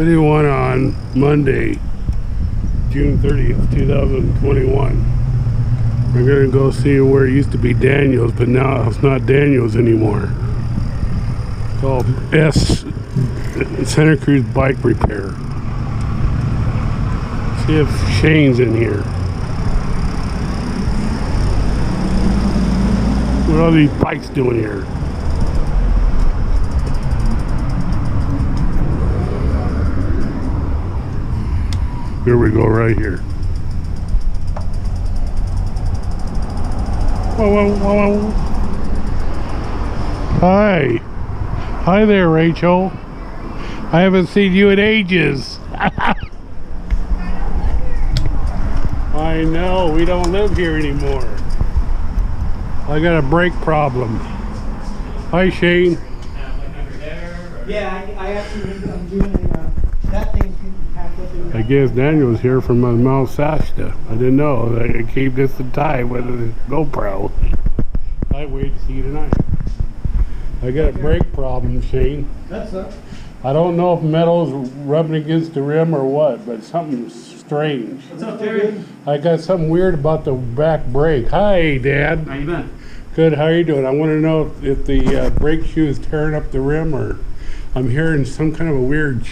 Video one on Monday, June 30th, 2021. We're gonna go see where it used to be Daniel's, but now it's not Daniel's anymore. It's called Santa Cruz Bike Repair. See if Shane's in here. What are all these bikes doing here? Here we go, right here. Whoa, whoa, whoa, whoa. Hi. Hi there, Rachel. I haven't seen you in ages. I know, we don't live here anymore. I got a brake problem. Hi, Shane. Yeah, I actually, I'm doing that thing's getting packed up in. I guess Daniel's here from Mount Shasta. I didn't know. I came just in time with a GoPro. I wait to see you tonight. I got a brake problem, Shane. That's up. I don't know if metal's rubbing against the rim or what, but something's strange. What's up, Terry? I got something weird about the back brake. Hi, Dad. How you been? Good. How are you doing? I want to know if the brake shoe is tearing up the rim, or I'm hearing some kind of a weird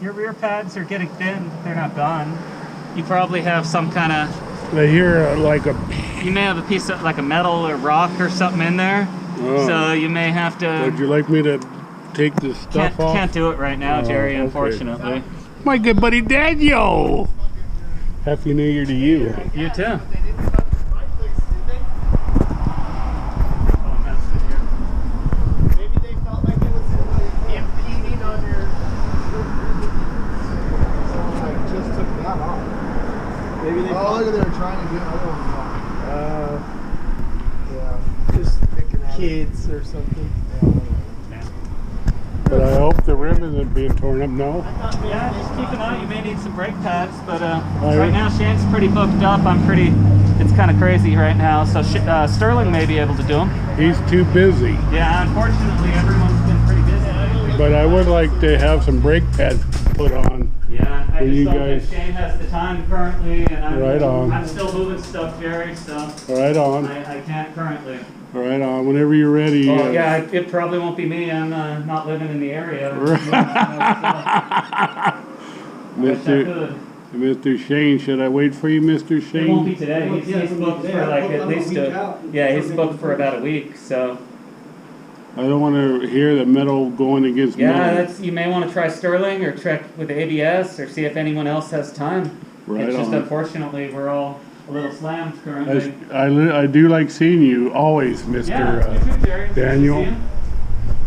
Your rear pads are getting thin. They're not gone. You probably have some kind of... I hear like a... You may have a piece of like a metal or rock or something in there. Oh. So you may have to... Would you like me to take this stuff off? Can't do it right now, Jerry, okay. unfortunately. My good buddy Daniel! Happy New Year to you. You too. Oh, look at they're trying to do another one. Yeah, just thinking kids or something. But I hope the rim isn't being torn up, no? Yeah, just keep an eye. You may need some brake pads, but right now Shane's pretty booked up. It's kind of crazy right now, so Sterling may be able to do them. He's too busy. Yeah, unfortunately everyone's been pretty busy lately. But I would like to have some brake pads put on. Yeah, I Will just you don't guys- think Shane has the time currently, and Right on. I'm still moving stuff, Jerry, so Right on. I can't currently. Right on. Whenever you're ready. Well, yeah, it probably won't be me. I'm not living in the area. I wish I could. Mr. Shane, should I wait for you, Mr. Shane? It won't be today. He's booked for like at least he's booked for about a week, so. I don't want to hear the metal going against metal. You may want to try Sterling or check with ABS or see if anyone else has time. Right It's just on. unfortunately we're all a little slammed currently. I do like seeing you always, Mr. Yeah, you too, Jerry. Daniel. Nice to see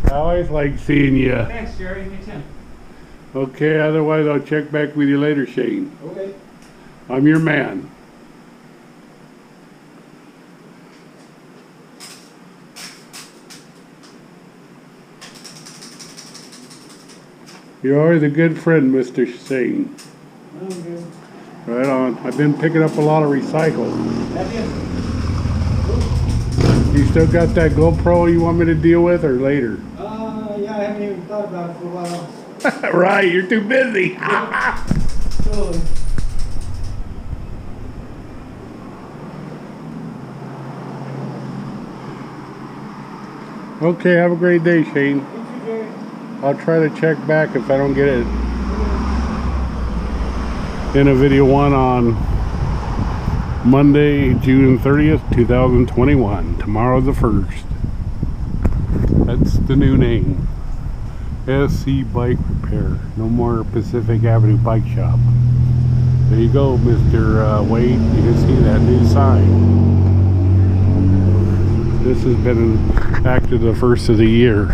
you. I always like seeing you. Thanks, Jerry. You too. Okay, otherwise I'll check back with you later, Shane. Okay. I'm your man. You're always a good friend, Mr. Shane. Okay. Right on. I've been picking up a lot of recycles. Have You still got that GoPro you want me to deal with, or later? you? Yeah, I haven't even thought about it for a while. Right, you're too busy. Totally. Okay, have a great day, Shane. Thank you, Jerry. I'll try to check back if I don't get it in a video one on Monday, June 30th, 2021. Tomorrow the 1st. That's the new name. SC Bike Repair. No more Pacific Avenue Bike Shop. There you go, Mr. Wade. You can see that new sign. This has been back to the first of the year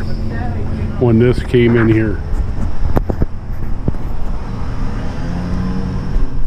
when this came in here.